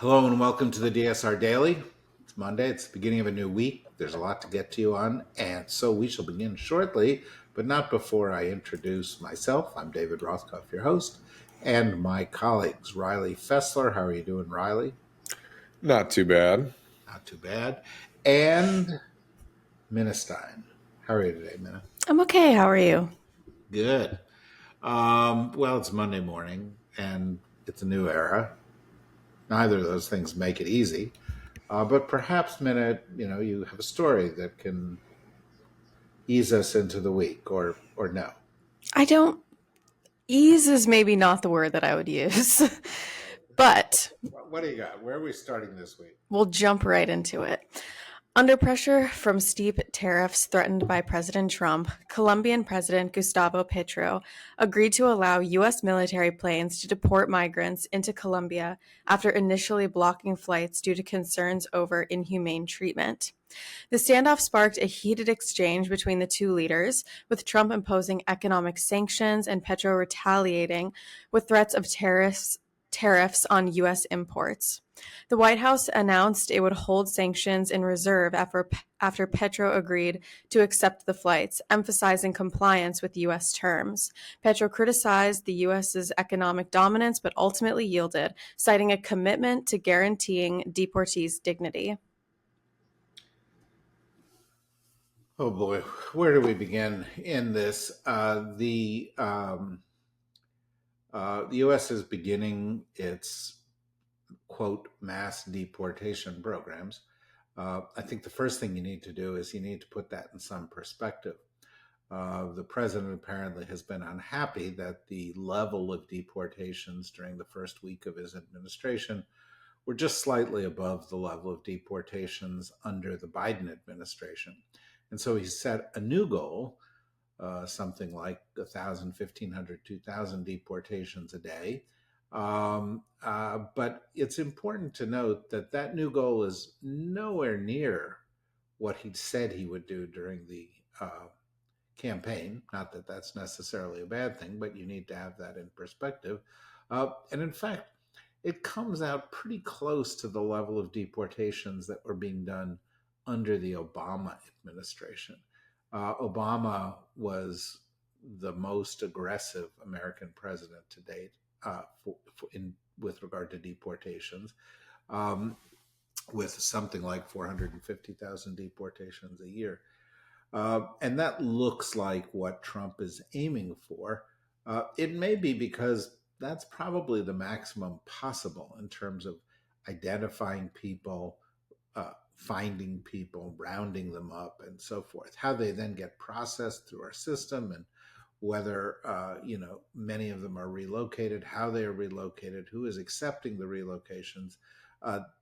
Hello and welcome to the DSR Daily. It's Monday, it's the beginning of a new week. There's a lot to get to you on, and so we shall begin shortly, but not before I introduce myself. I'm David Rothkopf, your host, and my colleagues, Riley Fessler. How are you doing, Riley? Not too bad. Not too bad. And Minna Stein. How are you today, Minna? I'm okay. How are you? Good. Well, it's Monday morning, and it's a new era. Neither of those things make it easy. But perhaps, Minna, you have a story that can ease us into the week, or no. I don't. Ease is maybe not the word that I would use, but What do you got? Where are we starting this week? we'll jump right into it. Under pressure from steep tariffs threatened by President Trump, Colombian President Gustavo Petro agreed to allow U.S. military planes to deport migrants into Colombia after initially blocking flights due to concerns over inhumane treatment. The standoff sparked a heated exchange between the two leaders, with Trump imposing economic sanctions and Petro retaliating with threats of tariffs on U.S. imports. The White House announced it would hold sanctions in reserve after Petro agreed to accept the flights, emphasizing compliance with U.S. terms. Petro criticized the U.S.'s economic dominance but ultimately yielded, citing a commitment to guaranteeing deportees' dignity. Oh boy, where do we begin in this? The U.S. is beginning its quote mass deportation programs. I think the first thing you need to do is you need to put that in some perspective. The president apparently has been unhappy that the level of deportations during the first week of his administration were just slightly above the level of deportations under the Biden administration. And so he set a new goal, something like 1,000, 1,500, 2,000 deportations a day. But it's important to note that that new goal is nowhere near what he said he would do during the campaign. Not that that's necessarily a bad thing, but you need to have that in perspective. And in fact, it comes out pretty close to the level of deportations that were being done under the Obama administration. Obama was the most aggressive American president to date with regard to deportations, with something like 450,000 deportations a year. And that looks like what Trump is aiming for. It may be because that's probably the maximum possible in terms of identifying people, finding people, rounding them up, and so forth. How they then get processed through our system, and whether many of them are relocated, how they are relocated, who is accepting the relocations.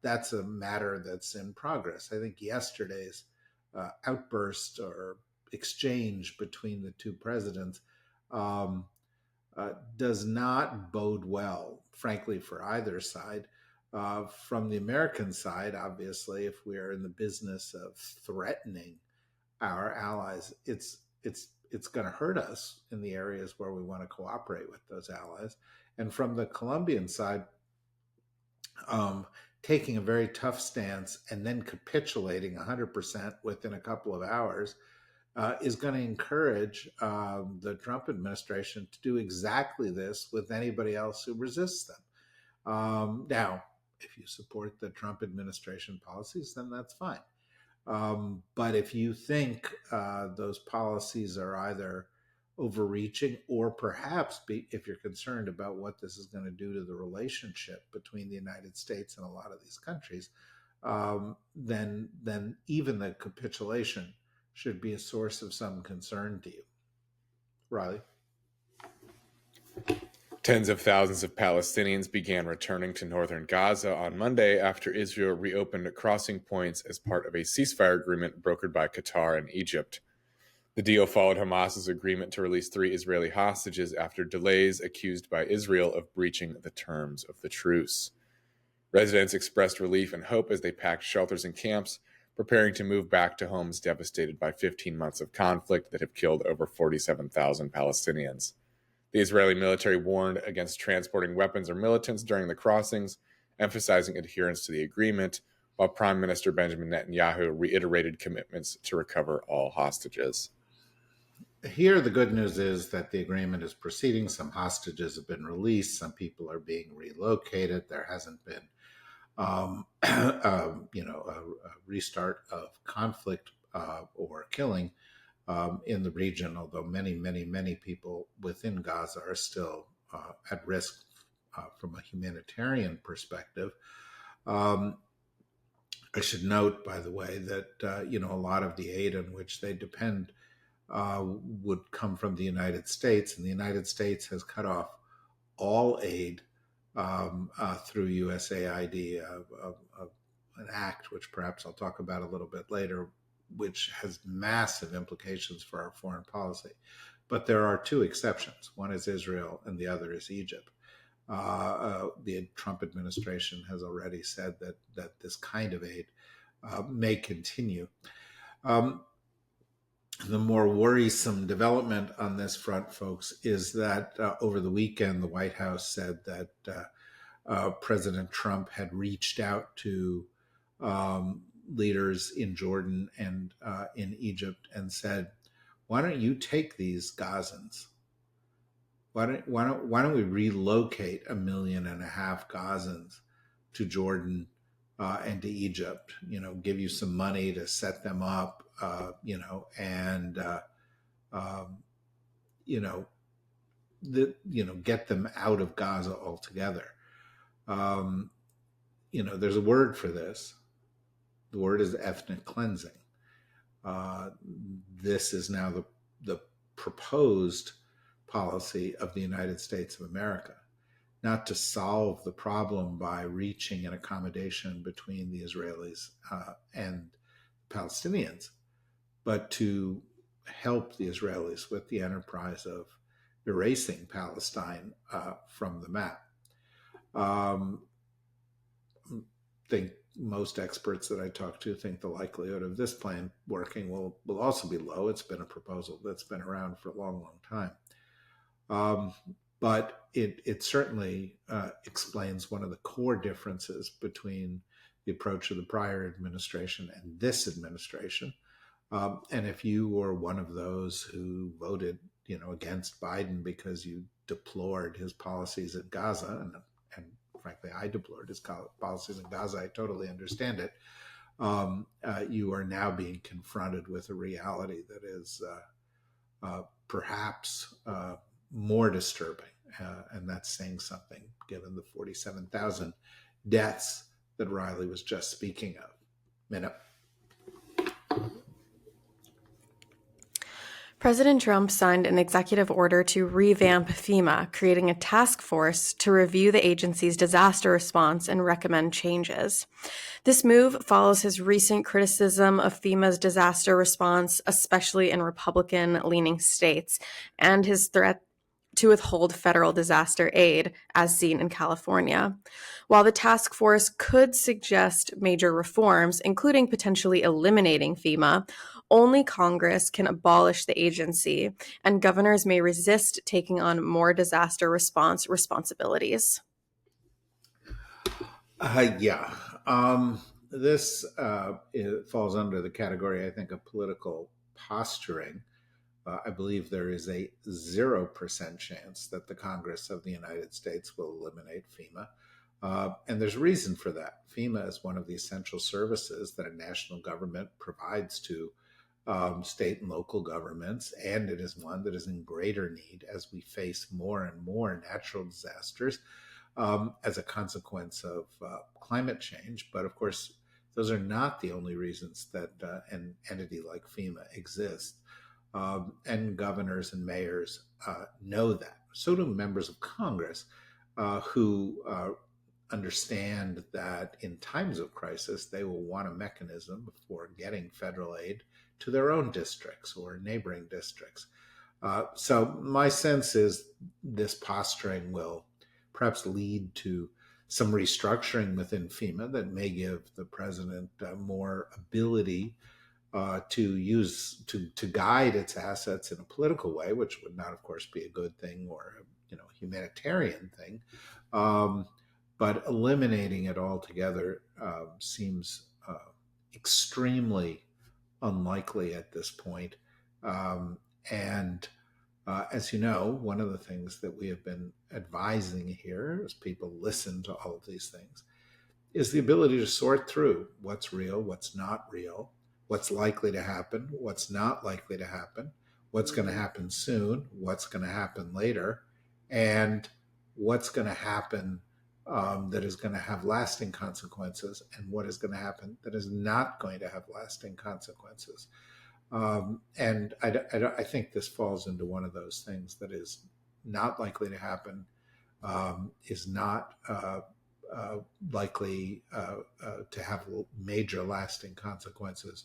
That's a matter that's in progress. I think yesterday's outburst or exchange between the two presidents does not bode well, frankly, for either side. From the American side, obviously, if we are in the business of threatening our allies, it's going to hurt us in the areas where we want to cooperate with those allies. And from the Colombian side, taking a very tough stance and then capitulating 100% within a couple of hours is going to encourage the Trump administration to do exactly this with anybody else who resists them. Now, if you support the Trump administration policies, then that's fine. But if you think those policies are either overreaching, or perhaps if you're concerned about what this is going to do to the relationship between the United States and a lot of these countries, then even the capitulation should be a source of some concern to you. Riley? Tens of thousands of Palestinians began returning to northern Gaza on Monday after Israel reopened crossing points as part of a ceasefire agreement brokered by Qatar and Egypt. The deal followed Hamas's agreement to release 3 Israeli hostages after delays accused by Israel of breaching the terms of the truce. Residents expressed relief and hope as they packed shelters and camps, preparing to move back to homes devastated by 15 months of conflict that have killed over 47,000 Palestinians. The Israeli military warned against transporting weapons or militants during the crossings, emphasizing adherence to the agreement, while Prime Minister Benjamin Netanyahu reiterated commitments to recover all hostages. Here, the good news is that the agreement is proceeding. Some hostages have been released. Some people are being relocated. There hasn't been, a restart of conflict or killing in the region, although many, many, many people within Gaza are still at risk from a humanitarian perspective. I should note, by the way, that a lot of the aid on which they depend would come from the United States, and the United States has cut off all aid through USAID, an act which perhaps I'll talk about a little bit later, which has massive implications for our foreign policy. But there are two exceptions. One is Israel, and the other is Egypt. The Trump administration has already said that this kind of aid may continue. The more worrisome development on this front, folks, is that over the weekend, the White House said that President Trump had reached out to leaders in Jordan and in Egypt and said, "Why don't you take these Gazans? Why don't we relocate 1.5 million Gazans to Jordan and to Egypt? Give you some money to set them up, get them out of Gaza altogether." There's a word for this. The word is ethnic cleansing. This is now the proposed policy of the United States of America, not to solve the problem by reaching an accommodation between the Israelis and Palestinians, but to help the Israelis with the enterprise of erasing Palestine from the map. I think most experts that I talk to think the likelihood of this plan working will also be low. It's been a proposal that's been around for a long, long time. But it certainly explains one of the core differences between the approach of the prior administration and this administration. And if you were one of those who voted, against Biden because you deplored his policies at Gaza, and frankly, I deplored his policies in Gaza, I totally understand it. You are now being confronted with a reality that is perhaps more disturbing, and that's saying something given the 47,000 deaths that Riley was just speaking of. Minute. President Trump signed an executive order to revamp FEMA, creating a task force to review the agency's disaster response and recommend changes. This move follows his recent criticism of FEMA's disaster response, especially in Republican-leaning states, and his threat to withhold federal disaster aid, as seen in California. While the task force could suggest major reforms, including potentially eliminating FEMA, only Congress can abolish the agency, and governors may resist taking on more disaster response responsibilities. This falls under the category, I think, of political posturing. I believe there is a 0% chance that the Congress of the United States will eliminate FEMA. And there's reason for that. FEMA is one of the essential services that a national government provides to state and local governments, and it is one that is in greater need as we face more and more natural disasters as a consequence of climate change. But of course, those are not the only reasons that an entity like FEMA exists. And governors and mayors know that. So do members of Congress who understand that in times of crisis, they will want a mechanism for getting federal aid to their own districts or neighboring districts. So my sense is this posturing will perhaps lead to some restructuring within FEMA that may give the president more ability to guide its assets in a political way, which would not, of course, be a good thing or a humanitarian thing. but eliminating it altogether seems extremely unlikely at this point. Um, and as you know, one of the things that we have been advising here as people listen to all of these things is the ability to sort through what's real, what's not real, what's likely to happen, what's not likely to happen, what's going to happen soon, what's going to happen later, and what's going to happen that is going to have lasting consequences, and what is going to happen that is not going to have lasting consequences. And I think this falls into one of those things that is not likely to happen, is not uh, likely to have major lasting consequences,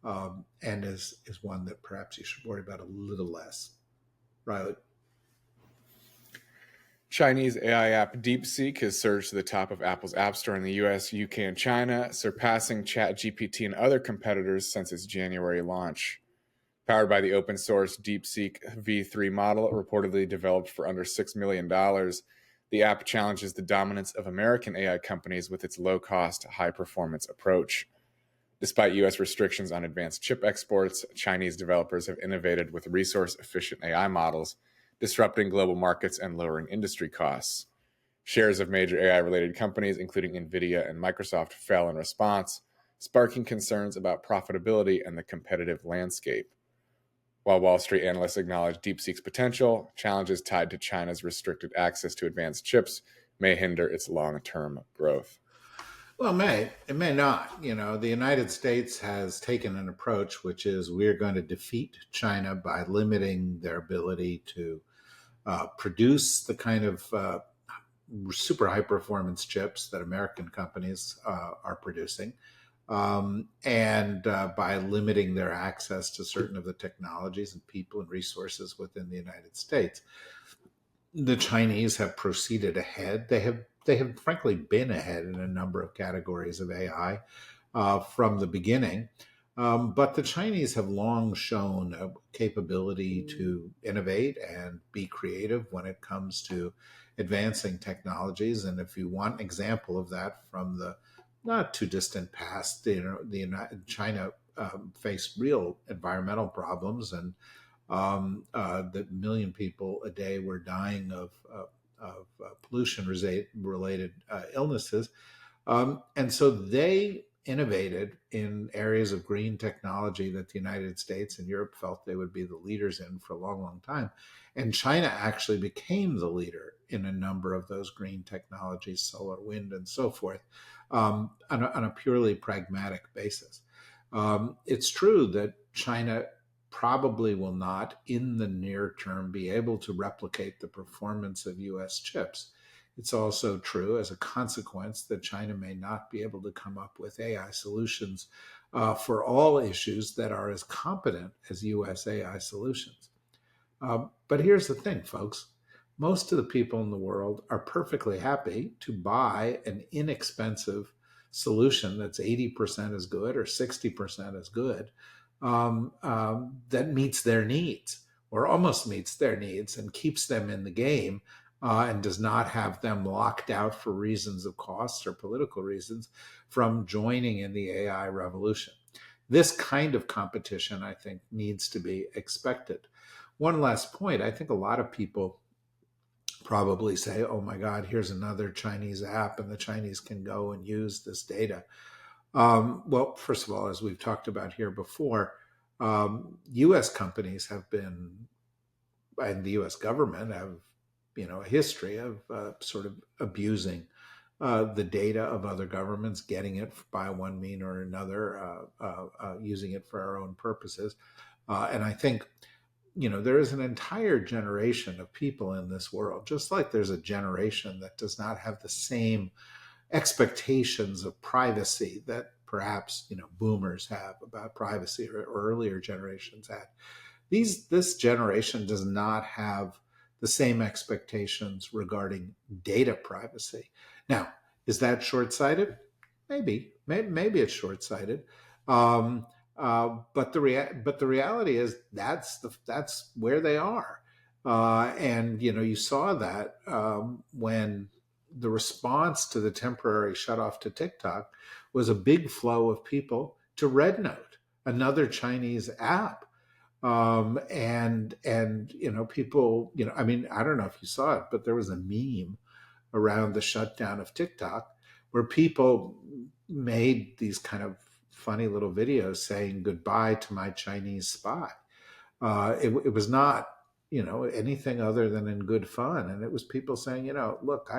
and is one that perhaps you should worry about a little less. Riley? Chinese AI app DeepSeek has surged to the top of Apple's App Store in the US, UK, and China, surpassing ChatGPT and other competitors since its January launch. Powered by the open source DeepSeek V3 model, reportedly developed for under $6 million, the app challenges the dominance of American AI companies with its low-cost, high-performance approach. Despite U.S. restrictions on advanced chip exports, Chinese developers have innovated with resource-efficient AI models, disrupting global markets and lowering industry costs. Shares of major AI-related companies, including NVIDIA and Microsoft, fell in response, sparking concerns about profitability and the competitive landscape. While Wall Street analysts acknowledge DeepSeek's potential, challenges tied to China's restricted access to advanced chips may hinder its long-term growth. Well, it may not. You know, the United States has taken an approach which is we're going to defeat China by limiting their ability to produce the kind of super high performance chips that American companies are producing, and by limiting their access to certain of the technologies and people and resources within the United States. The Chinese have proceeded ahead. They have frankly been ahead in a number of categories of AI from the beginning. But the Chinese have long shown a capability to innovate and be creative when it comes to advancing technologies. And if you want an example of that from the not too distant past, China faced real environmental problems, and that million people a day were dying of pollution related illnesses. And so they innovated in areas of green technology that the United States and Europe felt they would be the leaders in for a long, long time. And China actually became the leader in a number of those green technologies, solar, wind, and so forth, on a purely pragmatic basis. It's true that China probably will not, in the near term, be able to replicate the performance of US chips. It's also true, as a consequence, that China may not be able to come up with AI solutions for all issues that are as competent as US AI solutions. But here's the thing, folks. Most of the people in the world are perfectly happy to buy an inexpensive solution that's 80% as good or 60% as good, that meets their needs or almost meets their needs and keeps them in the game, and does not have them locked out for reasons of cost or political reasons from joining in the AI revolution. This kind of competition, I think, needs to be expected. One last point. I think a lot of people probably say, oh my God, here's another Chinese app, and the Chinese can go and use this data. Well, first of all, as we've talked about here before, US companies have been, and the US government have, a history of sort of abusing the data of other governments, getting it by one mean or another, using it for our own purposes. And I think, there is an entire generation of people in this world, just like there's a generation that does not have the same expectations of privacy that perhaps, boomers have about privacy, or earlier generations had. This generation does not have the same expectations regarding data privacy. Now, is that short-sighted? Maybe it's short-sighted. But the reality is that's where they are, and you saw that when the response to the temporary shutoff to TikTok was a big flow of people to RedNote, another Chinese app. And people, I mean, I don't know if you saw it, but there was a meme around the shutdown of TikTok where people made these kind of funny little videos saying goodbye to my Chinese spy. It was not, anything other than in good fun. And it was people saying, look,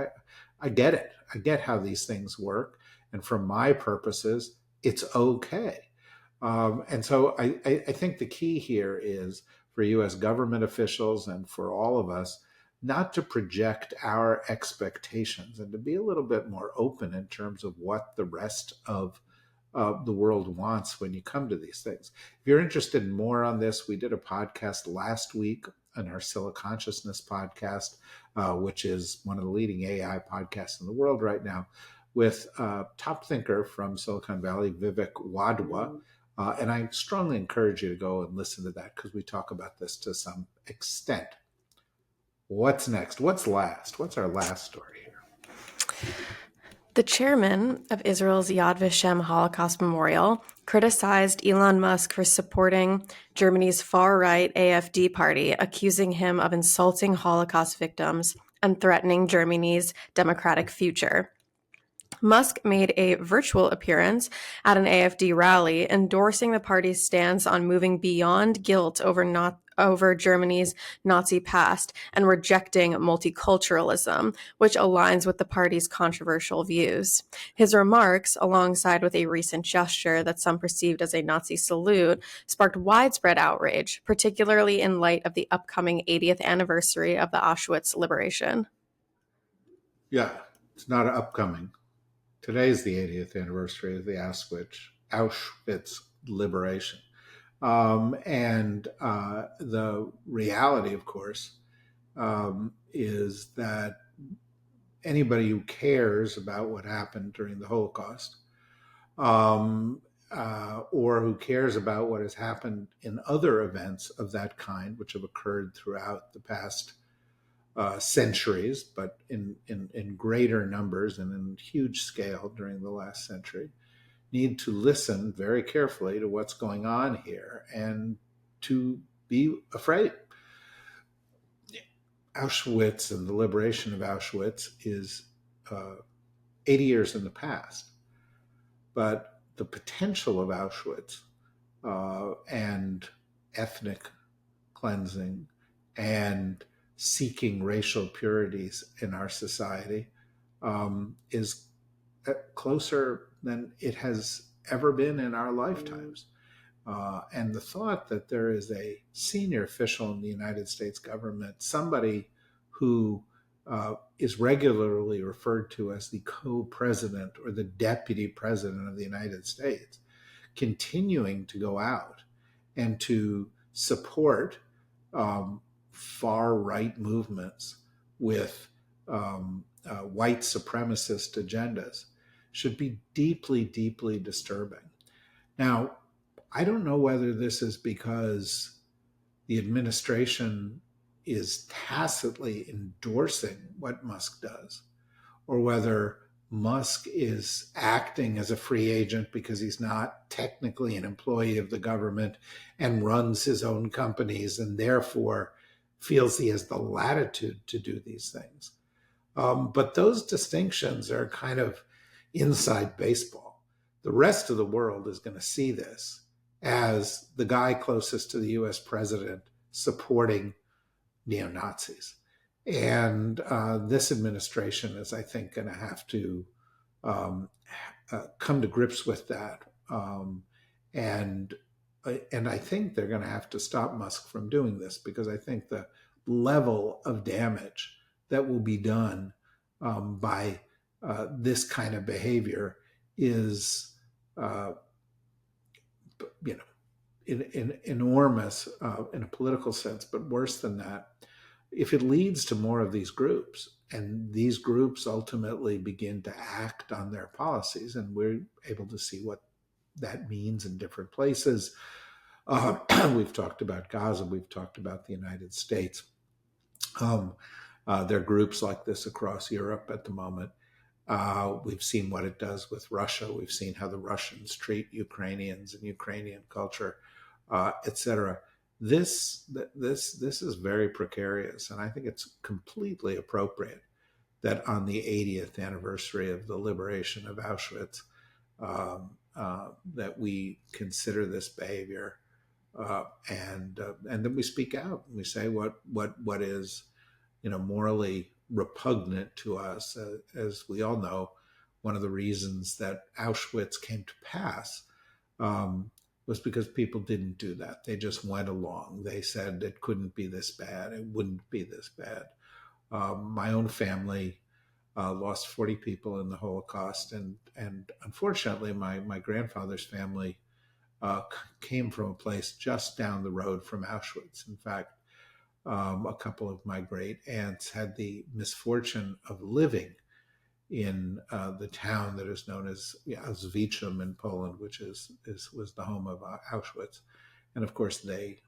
I get it. I get how these things work. And for my purposes, it's okay. And so I think the key here is for US government officials and for all of us not to project our expectations and to be a little bit more open in terms of what the rest of the world wants when you come to these things. If you're interested in more on this, we did a podcast last week on our Scylla Consciousness podcast, which is one of the leading AI podcasts in the world right now, with top thinker from Silicon Valley, Vivek Wadhwa. And I strongly encourage you to go and listen to that because we talk about this to some extent. What's next? What's last? What's our last story here? The chairman of Israel's Yad Vashem Holocaust Memorial criticized Elon Musk for supporting Germany's far-right AfD party, accusing him of insulting Holocaust victims and threatening Germany's democratic future. Musk made a virtual appearance at an AfD rally, endorsing the party's stance on moving beyond guilt over Germany's Nazi past and rejecting multiculturalism, which aligns with the party's controversial views. His remarks, alongside with a recent gesture that some perceived as a Nazi salute, sparked widespread outrage, particularly in light of the upcoming 80th anniversary of the Auschwitz liberation. Yeah, it's not upcoming. Today's the 80th anniversary of the Auschwitz liberation. And the reality, of course, is that anybody who cares about what happened during the Holocaust, or who cares about what has happened in other events of that kind, which have occurred throughout the past centuries, but in greater numbers and in huge scale during the last century, need to listen very carefully to what's going on here and to be afraid. Auschwitz and the liberation of Auschwitz is 80 years in the past, but the potential of Auschwitz and ethnic cleansing and seeking racial purities in our society is closer than it has ever been in our lifetimes. And the thought that there is a senior official in the United States government, somebody who is regularly referred to as the co-president or the deputy president of the United States, continuing to go out and to support far-right movements with white supremacist agendas should be deeply, deeply disturbing. Now, I don't know whether this is because the administration is tacitly endorsing what Musk does, or whether Musk is acting as a free agent because he's not technically an employee of the government and runs his own companies and therefore feels he has the latitude to do these things. But those distinctions are kind of inside baseball. The rest of the world is going to see this as the guy closest to the US president supporting neo-Nazis. And this administration is, I think, going to have to come to grips with that. And I think they're going to have to stop Musk from doing this, because I think the level of damage that will be done by this kind of behavior is, enormous in a political sense, but worse than that, if it leads to more of these groups, and these groups ultimately begin to act on their policies, and we're able to see what that means in different places. We've talked about Gaza, we've talked about the United States. There are groups like this across Europe at the moment. We've seen what it does with Russia. We've seen how the Russians treat Ukrainians and Ukrainian culture, etc. This is very precarious, and I think it's completely appropriate that on the 80th anniversary of the liberation of Auschwitz, that we consider this behavior, and then we speak out and we say what is morally repugnant to us. As we all know, one of the reasons that Auschwitz came to pass was because people didn't do that. They just went along. They said it couldn't be this bad. It wouldn't be this bad. My own family lost 40 people in the Holocaust, and unfortunately, my grandfather's family came from a place just down the road from Auschwitz. In fact, a couple of my great aunts had the misfortune of living in the town that is known as Auschwitz in Poland, which was the home of Auschwitz. And of course, they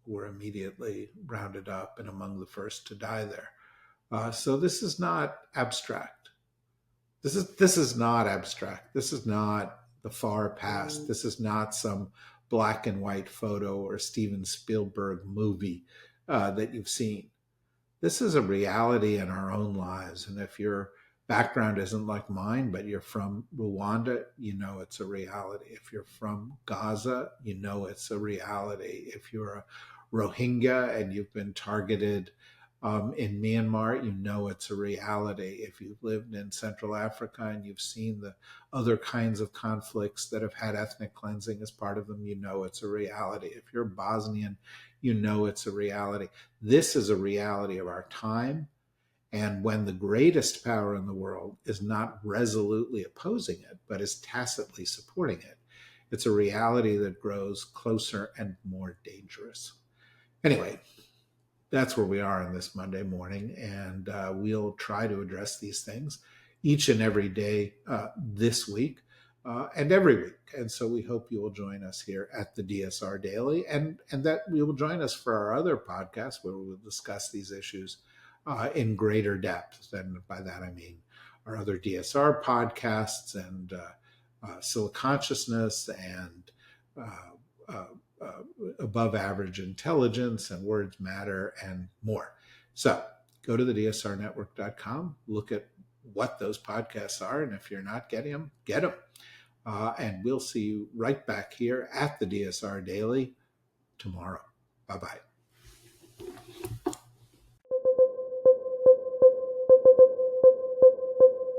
were immediately rounded up and among the first to die there. So this is not abstract. This is not abstract. This is not the far past. This is not some black and white photo or Steven Spielberg movie that you've seen. This is a reality in our own lives. And if your background isn't like mine, but you're from Rwanda, you know it's a reality. If you're from Gaza, you know it's a reality. If you're a Rohingya and you've been targeted in Myanmar, you know it's a reality. If you've lived in Central Africa and you've seen the other kinds of conflicts that have had ethnic cleansing as part of them, you know it's a reality. If you're Bosnian, you know it's a reality. This is a reality of our time. And when the greatest power in the world is not resolutely opposing it, but is tacitly supporting it, it's a reality that grows closer and more dangerous. Anyway, that's where we are on this Monday morning, and we'll try to address these things each and every day this week and every week. And so we hope you will join us here at the DSR Daily, and that you will join us for our other podcasts where we will discuss these issues in greater depth. And by that I mean our other DSR podcasts and Consciousness and Above Average Intelligence and Words Matter and more. So go to the DSRnetwork.com, look at what those podcasts are, and if you're not getting them, get them. And we'll see you right back here at the DSR Daily tomorrow. Bye-bye.